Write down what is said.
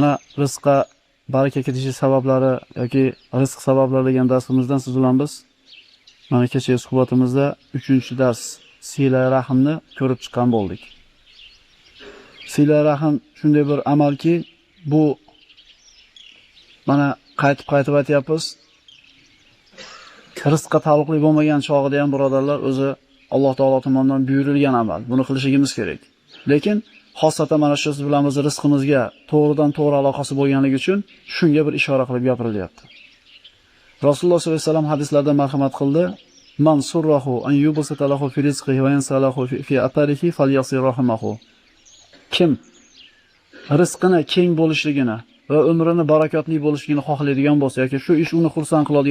Mana rizqqa baraka kirishi sabablari yoki rizq sabablari degan darsimizdan siz bilan biz mana kechagi suhbatimizda 3-dars sila rahmni ko'rib chiqqan bo'ldik. Sila rahm shunday bir amalki, bu mana qaytib aytyapmiz. Rizqqa taalluqli bo'lmagan chog'ida ham birodarlar o'zi Alloh taolo tomonidan buyurilgan amal. Buni qilishimiz kerak. Lekin xosatan mana shu siz bilan biz rizqimizga to'g'ridan-to'g'ri aloqasi bo'lganligi uchun shunga bir ishora qilib gapirilyapti. Rasululloh sollallohu alayhi vasallam hadislarda marhamat qildi: "Man surrahu an yubsata lahu fi rizqihi va yansalahu fi atarihi falyasir rahimahu." Kim rizqini keng bo'lishligini va umrini barakotli bo'lishligini xohlaydigan bo'lsa yoki shu ish uni xursand qiladigan